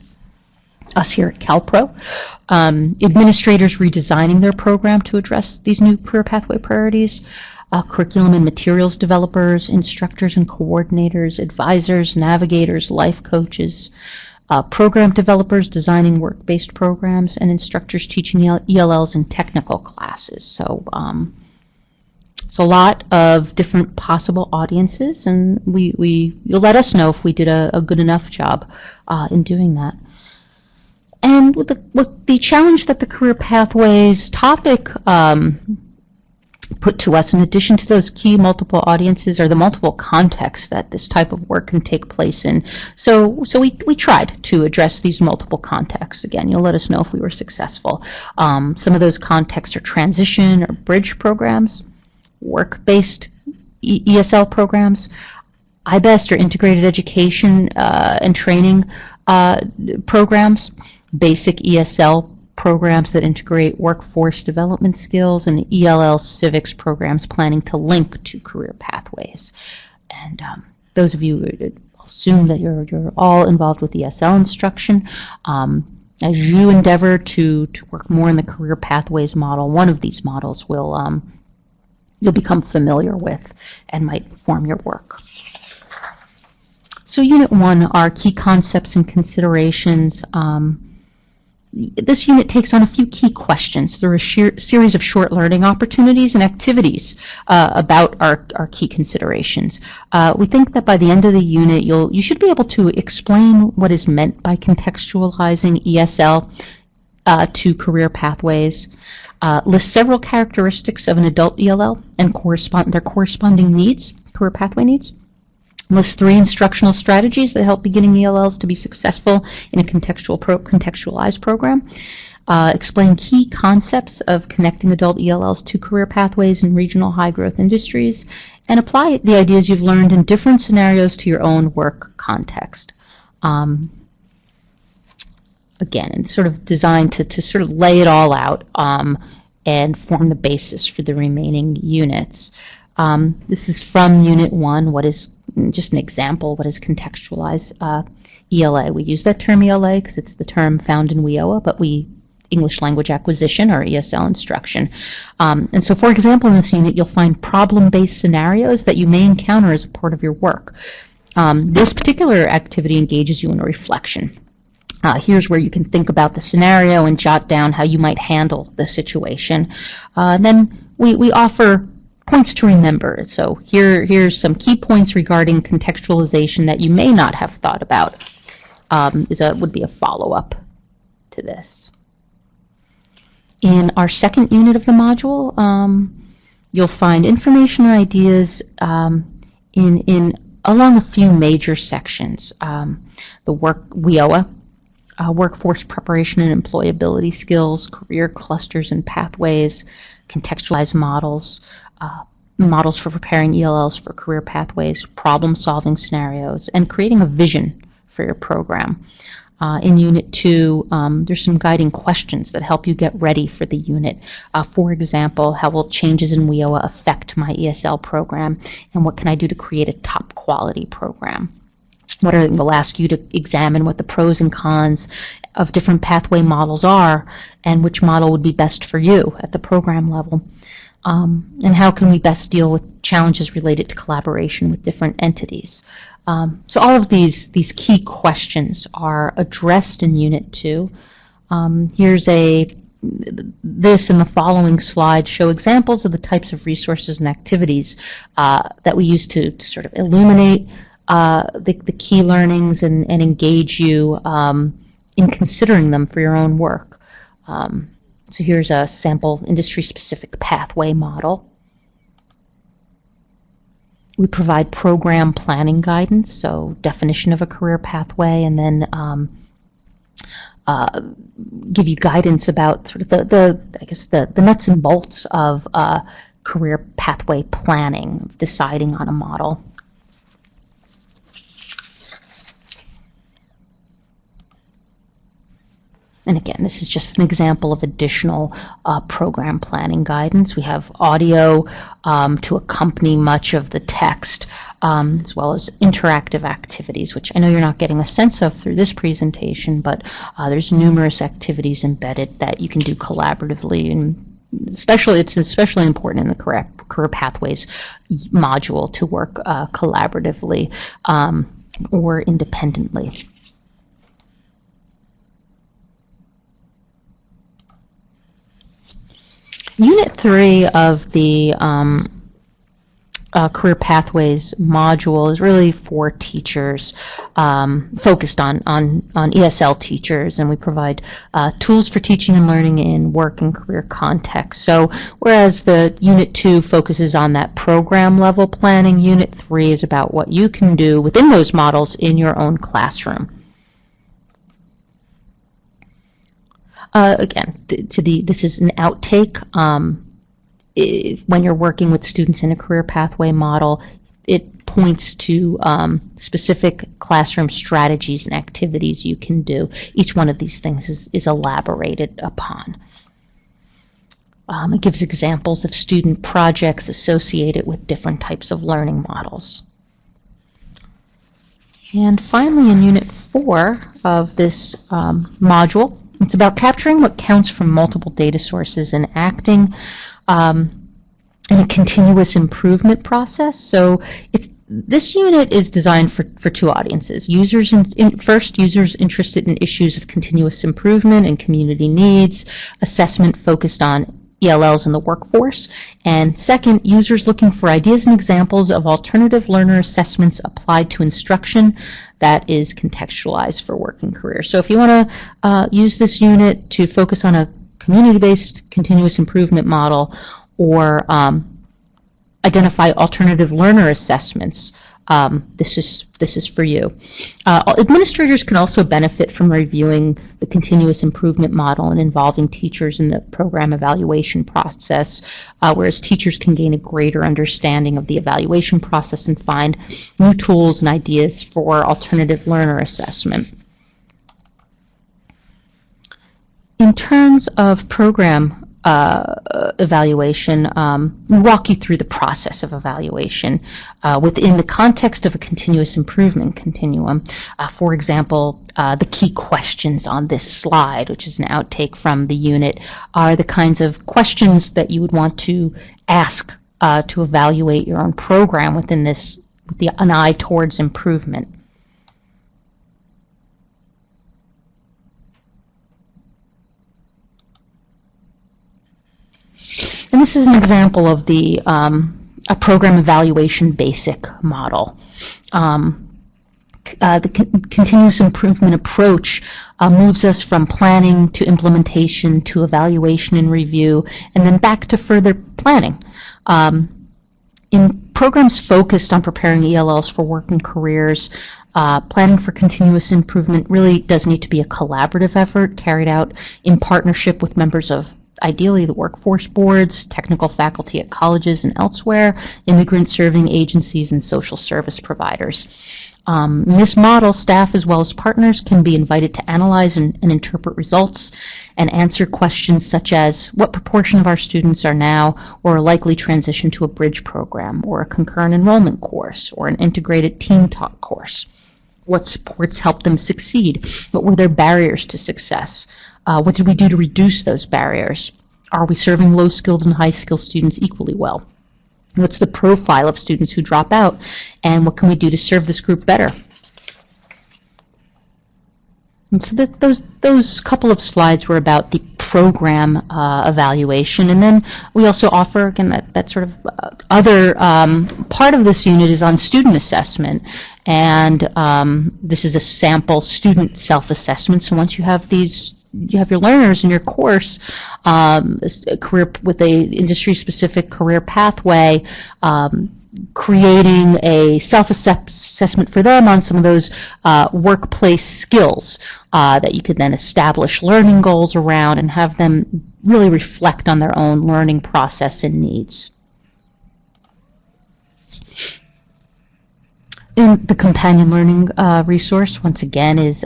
us here at CALPRO, administrators redesigning their program to address these new career pathway priorities, curriculum and materials developers, instructors and coordinators, advisors, navigators, life coaches, program developers designing work-based programs, and instructors teaching ELLs in technical classes. So it's a lot of different possible audiences, and you'll let us know if we did a good enough job in doing that. And with the challenge that the career pathways topic put to us, in addition to those key multiple audiences, are the multiple contexts that this type of work can take place in. So we tried to address these multiple contexts. Again, you'll let us know if we were successful. Some of those contexts are transition or bridge programs, work-based ESL programs, IBEST or integrated education and training programs, basic ESL programs that integrate workforce development skills, and ELL civics programs planning to link to career pathways. And those of you, assume that you're all involved with ESL instruction. As you endeavor to work more in the career pathways model, one of these models will you'll become familiar with and might form your work. So Unit 1 are key concepts and considerations. This unit takes on a few key questions through a series of short learning opportunities and activities about our key considerations. We think that by the end of the unit, you should be able to explain what is meant by contextualizing ESL to career pathways, list several characteristics of an adult ELL and their corresponding needs, career pathway needs. List 3 instructional strategies that help beginning ELLs to be successful in a contextualized program. Explain key concepts of connecting adult ELLs to career pathways in regional high-growth industries, and apply the ideas you've learned in different scenarios to your own work context. Again, it's sort of designed to sort of lay it all out and form the basis for the remaining units. This is from Unit 1, what is just an example, what is contextualized ELA. We use that term ELA because it's the term found in WIOA, but English language acquisition or ESL instruction. And so, for example, in this unit, you'll find problem-based scenarios that you may encounter as a part of your work. This particular activity engages you in a reflection. Here's where you can think about the scenario and jot down how you might handle the situation. Then we offer points to remember. So here's some key points regarding contextualization that you may not have thought about. Would be a follow-up to this. In our second unit of the module, you'll find information or ideas along a few major sections. The WIOA, workforce preparation and employability skills, career clusters and pathways, contextualized models, models for preparing ELLs for career pathways, problem-solving scenarios, and creating a vision for your program. In Unit 2, there's some guiding questions that help you get ready for the unit. For example, how will changes in WIOA affect my ESL program, and what can I do to create a top-quality program? We'll ask you to examine what the pros and cons of different pathway models are, and which model would be best for you at the program level. And how can we best deal with challenges related to collaboration with different entities? So all of these key questions are addressed in Unit 2. This and the following slides show examples of the types of resources and activities that we use to sort of illuminate the key learnings and engage you in considering them for your own work. So here's a sample industry-specific pathway model. We provide program planning guidance, so definition of a career pathway, and then give you guidance about sort of the nuts and bolts of career pathway planning, deciding on a model. And again, this is just an example of additional program planning guidance. We have audio to accompany much of the text, as well as interactive activities, which I know you're not getting a sense of through this presentation, but there's numerous activities embedded that you can do collaboratively, and it's especially important in the career pathways module to work collaboratively or independently. Unit 3 of the Career Pathways module is really for teachers, focused on ESL teachers, and we provide tools for teaching and learning in work and career context. So whereas the Unit 2 focuses on that program level planning, Unit 3 is about what you can do within those models in your own classroom. Again, this is an outtake. When you're working with students in a career pathway model, it points to specific classroom strategies and activities you can do. Each one of these things is elaborated upon. It gives examples of student projects associated with different types of learning models. And finally, in Unit 4 of this module, it's about capturing what counts from multiple data sources and acting in a continuous improvement process. So this unit is designed for two audiences. Users users interested in issues of continuous improvement and community needs, assessment focused on ELLs in the workforce, and second, users looking for ideas and examples of alternative learner assessments applied to instruction that is contextualized for working careers. So if you want to use this unit to focus on a community-based continuous improvement model or identify alternative learner assessments, this is for you. Administrators can also benefit from reviewing the continuous improvement model and involving teachers in the program evaluation process, whereas teachers can gain a greater understanding of the evaluation process and find new tools and ideas for alternative learner assessment. In terms of program evaluation, we walk you through the process of evaluation within the context of a continuous improvement continuum. For example, the key questions on this slide, which is an outtake from the unit, are the kinds of questions that you would want to ask to evaluate your own program within this, with an eye towards improvement. And this is an example of the a program evaluation basic model. The continuous improvement approach moves us from planning to implementation to evaluation and review, and then back to further planning. In programs focused on preparing ELLs for working careers, planning for continuous improvement really does need to be a collaborative effort carried out in partnership with members of ideally the workforce boards, technical faculty at colleges and elsewhere, immigrant serving agencies, and social service providers. In this model, staff as well as partners can be invited to analyze and interpret results and answer questions such as what proportion of our students are now or are likely transition to a bridge program or a concurrent enrollment course or an integrated team talk course. What supports helped them succeed? What were their barriers to success? What did we do to reduce those barriers? Are we serving low-skilled and high-skilled students equally well? What's the profile of students who drop out? And what can we do to serve this group better? And so those couple of slides were about the program evaluation. And then we also offer, again, that sort of other part of this unit is on student assessment. And this is a sample student self-assessment. So once you have your learners in your course, a career with a industry-specific career pathway, creating a self-assessment for them on some of those workplace skills that you could then establish learning goals around and have them really reflect on their own learning process and needs. And the companion learning resource, once again, is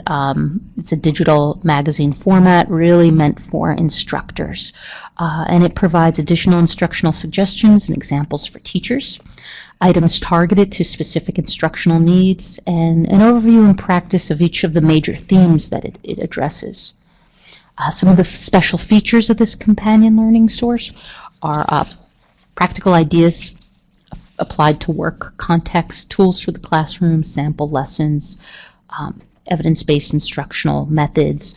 it's a digital magazine format really meant for instructors. And it provides additional instructional suggestions and examples for teachers, items targeted to specific instructional needs, and an overview and practice of each of the major themes that it addresses. Some of the special features of this companion learning source are practical ideas applied to work context, tools for the classroom, sample lessons, evidence-based instructional methods.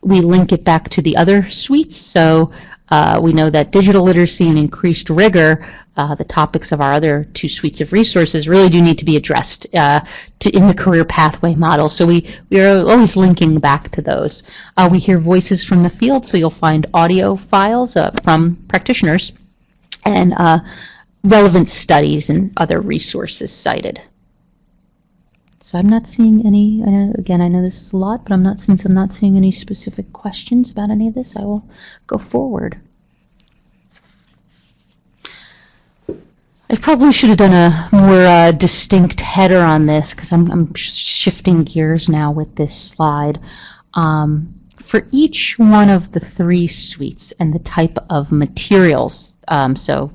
We link it back to the other suites, so we know that digital literacy and increased rigor, the topics of our other two suites of resources, really do need to be addressed in the career pathway model. So we are always linking back to those. We hear voices from the field, so you'll find audio files from practitioners and relevant studies and other resources cited. So I'm not seeing any, I know this is a lot, but since I'm not seeing any specific questions about any of this, I will go forward. I probably should have done a more distinct header on this because I'm shifting gears now with this slide. For each one of the three suites and the type of materials, so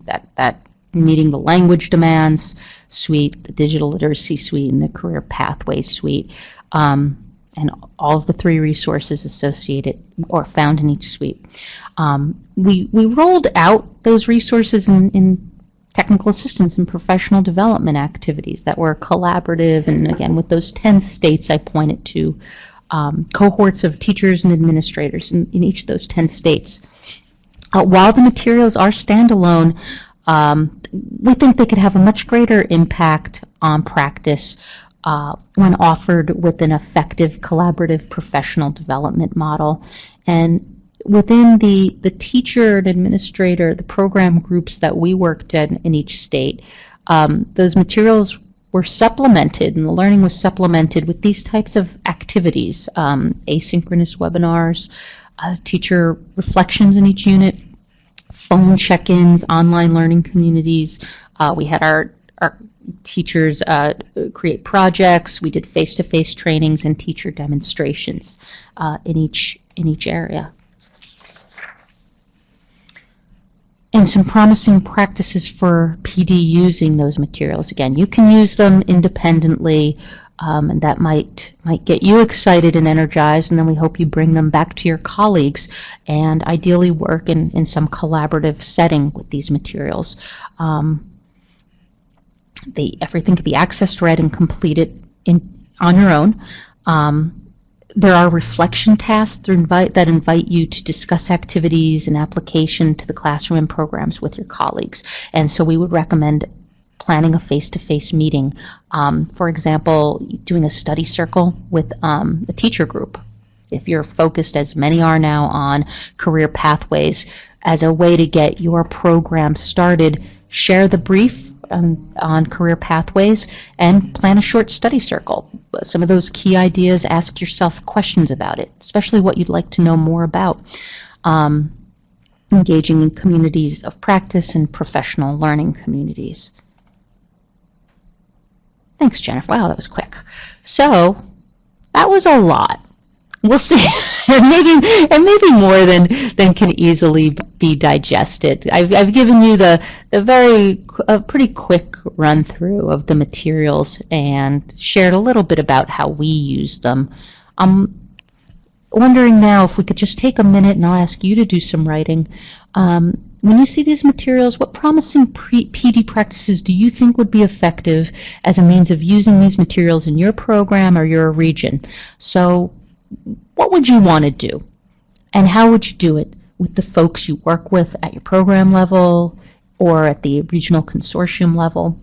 that meeting the language demands suite, the digital literacy suite, and the career pathways suite, and all of the three resources associated or found in each suite. We rolled out those resources in technical assistance and professional development activities that were collaborative, and again, with those 10 states I pointed to, cohorts of teachers and administrators in each of those 10 states. While the materials are standalone, we think they could have a much greater impact on practice when offered with an effective collaborative professional development model. And within the teacher and administrator, the program groups that we worked in each state, those materials were supplemented, and the learning was supplemented with these types of activities, asynchronous webinars, teacher reflections in each unit, phone check-ins, online learning communities. We had our teachers create projects. We did face-to-face trainings and teacher demonstrations in each area. And some promising practices for PD using those materials. Again, you can use them independently, and that might get you excited and energized, and then we hope you bring them back to your colleagues and ideally work in some collaborative setting with these materials. Everything can be accessed, read, and completed on your own. There are reflection tasks that invite you to discuss activities and application to the classroom and programs with your colleagues. And so we would recommend planning a face-to-face meeting. For example, doing a study circle with a teacher group. If you're focused, as many are now, on career pathways, as a way to get your program started, share the brief on career pathways and plan a short study circle. Some of those key ideas, ask yourself questions about it, especially what you'd like to know more about. Engaging in communities of practice and professional learning communities. Thanks, Jennifer. Wow, that was quick. So that was a lot. We'll see, and maybe more than can easily be digested. I've given you a pretty quick run through of the materials and shared a little bit about how we use them. I'm wondering now if we could just take a minute, and I'll ask you to do some writing. when you see these materials, what promising PD practices do you think would be effective as a means of using these materials in your program or your region? So what would you want to do? And how would you do it with the folks you work with at your program level or at the regional consortium level?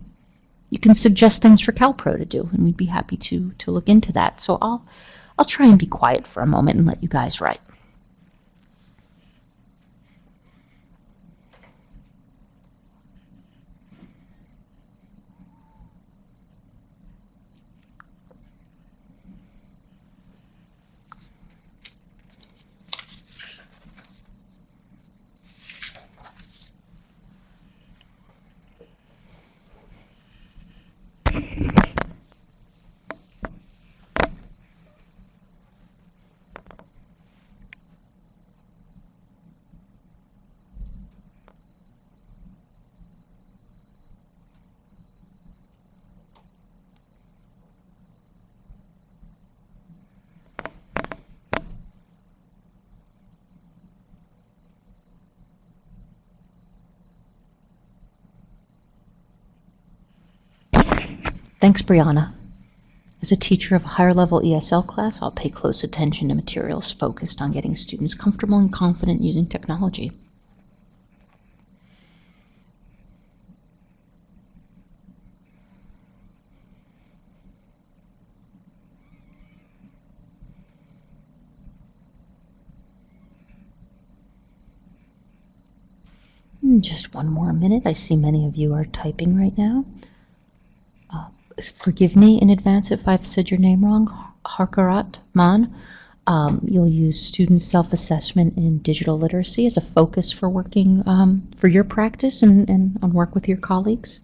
You can suggest things for CalPro to do, and we'd be happy to look into that. So I'll try and be quiet for a moment and let you guys write. Thanks, Brianna. As a teacher of a higher level ESL class, I'll pay close attention to materials focused on getting students comfortable and confident using technology. Just one more minute. I see many of you are typing right now. Forgive me in advance if I've said your name wrong. Harkarat Man. You'll use student self-assessment in digital literacy as a focus for working for your practice and on work with your colleagues.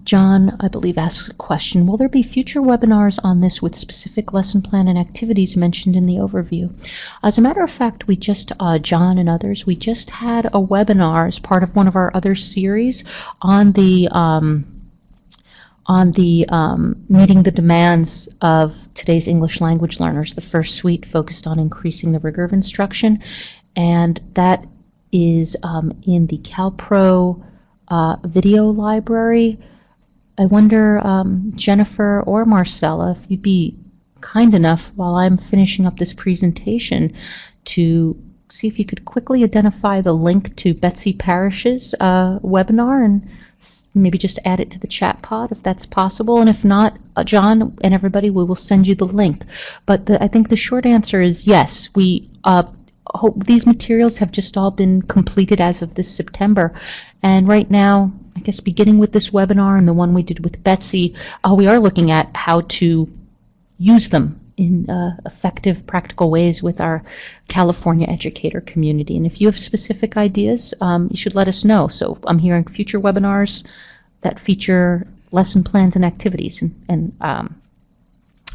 John, I believe, asks a question. Will there be future webinars on this with specific lesson plan and activities mentioned in the overview? As a matter of fact, we just, John and others, we just had a webinar as part of one of our other series on the meeting the demands of today's English language learners. The first suite focused on increasing the rigor of instruction, and that is in the CalPro video library. I wonder, Jennifer or Marcella, if you'd be kind enough while I'm finishing up this presentation to see if you could quickly identify the link to Betsy Parrish's webinar and maybe just add it to the chat pod if that's possible. And if not, John and everybody, we will send you the link. But I think the short answer is yes. We hope these materials have just all been completed as of this September. And right now, I guess beginning with this webinar and the one we did with Betsy, we are looking at how to use them in effective, practical ways with our California educator community. And if you have specific ideas, you should let us know. So I'm hearing future webinars that feature lesson plans and activities. And I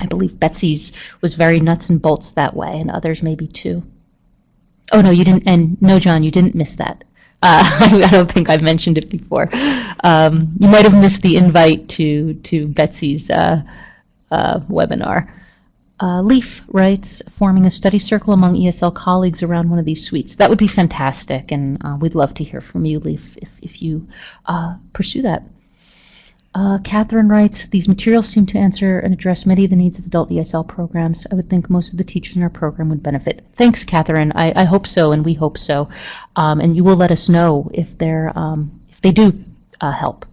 believe Betsy's was very nuts and bolts that way, and others maybe too. Oh, no, you didn't. And no, John, you didn't miss that. I don't think I've mentioned it before. You might have missed the invite to Betsy's webinar. Leaf writes, forming a study circle among ESL colleagues around one of these suites. That would be fantastic, and we'd love to hear from you, Leaf, if you pursue that. Catherine writes, these materials seem to answer and address many of the needs of adult ESL programs. I would think most of the teachers in our program would benefit. Thanks, Catherine. I hope so, and we hope so. And you will let us know if they do help.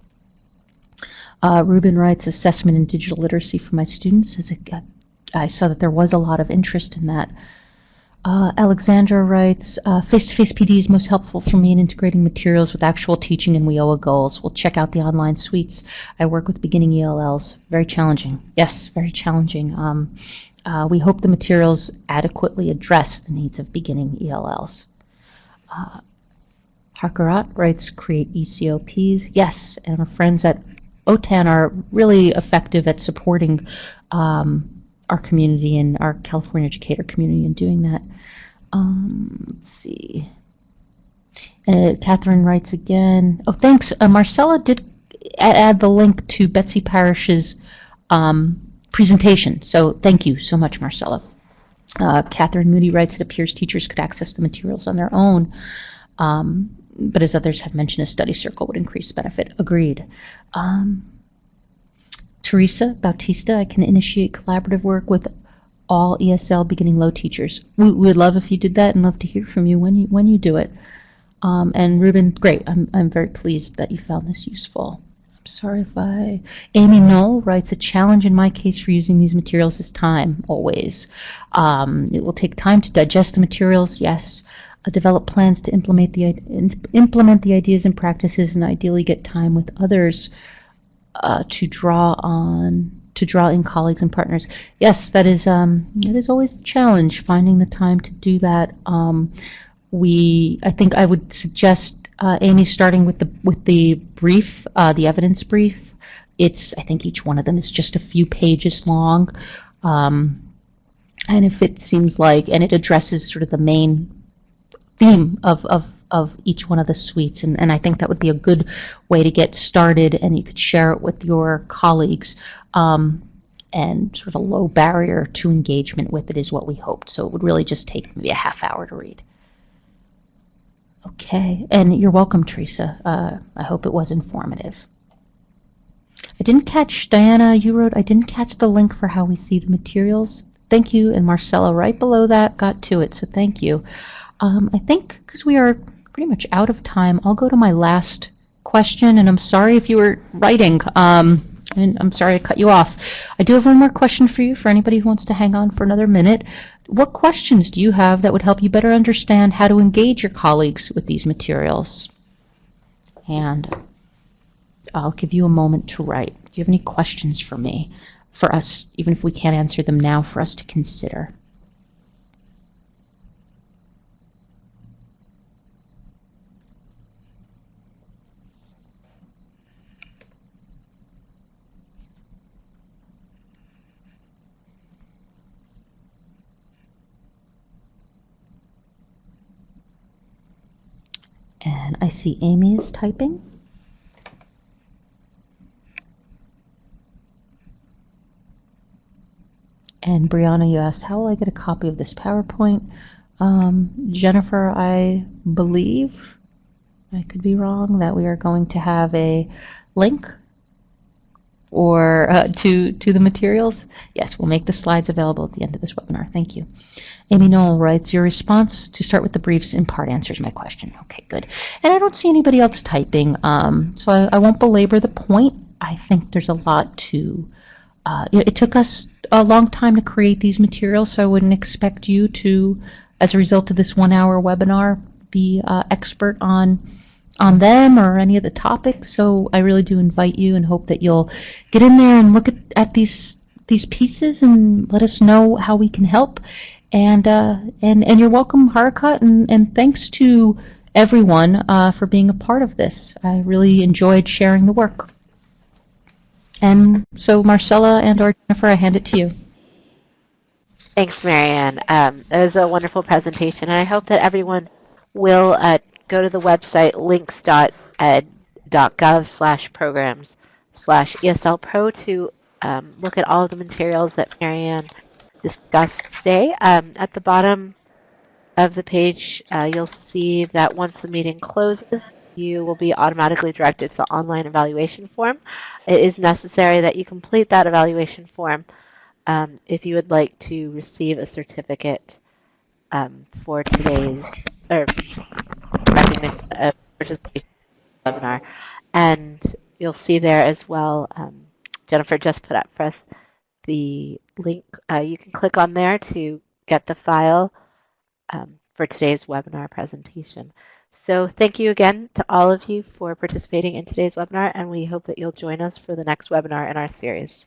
Ruben writes, assessment in digital literacy for my students. I saw that there was a lot of interest in that. Alexandra writes, face-to-face PD is most helpful for me in integrating materials with actual teaching and WIOA goals. We'll check out the online suites. I work with beginning ELLs. Very challenging. Yes, very challenging. We hope the materials adequately address the needs of beginning ELLs. Harkarat writes, create ECOPs. Yes, and our friends at OTAN are really effective at supporting our community and our California educator community in doing that. Let's see. Catherine writes again. Oh, thanks. Marcella did add the link to Betsy Parrish's presentation. So thank you so much, Marcella. Catherine Moody writes, it appears teachers could access the materials on their own, but as others have mentioned, a study circle would increase benefit. Agreed. Teresa Bautista, I can initiate collaborative work with all ESL beginning low teachers. We would love if you did that, and love to hear from you when you do it. And Ruben, great. I'm very pleased that you found this useful. I'm sorry if I... Amy Knoll writes, a challenge in my case for using these materials is time, always. It will take time to digest the materials, yes. Develop plans to implement the ideas and practices, and ideally get time with others to draw in colleagues and partners. Yes, that is it is always a challenge, finding the time to do that. I think I would suggest, Amy, starting with the brief, the evidence brief. I think each one of them is just a few pages long, and if it seems like, and it addresses sort of the main theme of each one of the suites, and I think that would be a good way to get started, and you could share it with your colleagues, and sort of a low barrier to engagement with it is what we hoped. So it would really just take maybe a half hour to read. Okay, and you're welcome, Teresa. I hope it was informative. I didn't catch, Diana, you wrote, I didn't catch the link for how we see the materials. Thank you, and Marcella right below that got to it, so thank you. I think because we are pretty much out of time, I'll go to my last question, and I'm sorry if you were writing, and I'm sorry I cut you off. I do have one more question for you, for anybody who wants to hang on for another minute. What questions do you have that would help you better understand how to engage your colleagues with these materials? And I'll give you a moment to write. Do you have any questions for me, for us, even if we can't answer them now, for us to consider? And I see Amy is typing. And Brianna, you asked, how will I get a copy of this PowerPoint? Jennifer, I believe, I could be wrong, that we are going to have a link or to the materials. Yes, we'll make the slides available at the end of this webinar. Thank you. Amy Knoll writes, your response to start with the briefs in part answers my question. Okay, good. And I don't see anybody else typing, so I won't belabor the point. I think there's a lot to, it took us a long time to create these materials, so I wouldn't expect you to, as a result of this 1 hour webinar, be expert on them or any of the topics. So I really do invite you and hope that you'll get in there and look at these pieces and let us know how we can help. And you're welcome, Harakat, and thanks to everyone for being a part of this. I really enjoyed sharing the work. And so Marcella and or Jennifer, I hand it to you. Thanks, Marianne. That was a wonderful presentation, and I hope that everyone will go to the website links.ed.gov/programs/ESLPro to look at all of the materials that Marianne discussed today. At the bottom of the page, you'll see that once the meeting closes, you will be automatically directed to the online evaluation form. It is necessary that you complete that evaluation form if you would like to receive a certificate for today's recognition of participation in the webinar. And you'll see there as well, Jennifer just put up for us the link. You can click on there to get the file for today's webinar presentation. So thank you again to all of you for participating in today's webinar, and we hope that you'll join us for the next webinar in our series.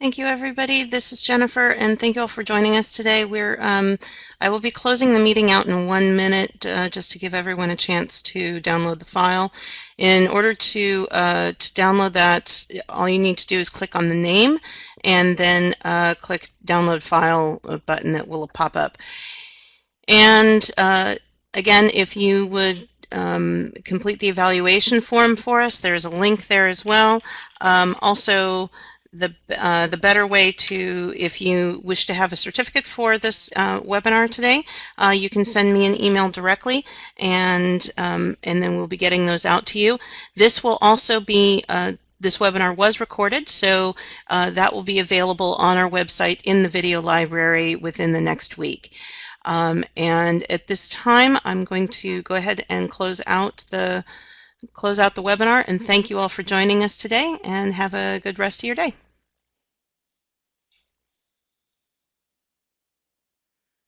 Thank you, everybody. This is Jennifer, and thank you all for joining us today. I will be closing the meeting out in 1 minute, just to give everyone a chance to download the file. In order to download that, all you need to do is click on the name, and then click Download File button that will pop up. And again, if you would complete the evaluation form for us. There's a link there as well. Also, the better way to, if you wish to have a certificate for this webinar today, you can send me an email directly, and then we'll be getting those out to you. This will also be this webinar was recorded, so that will be available on our website in the video library within the next week. And at this time, I'm going to go ahead and close out the webinar, and thank you all for joining us today, and have a good rest of your day.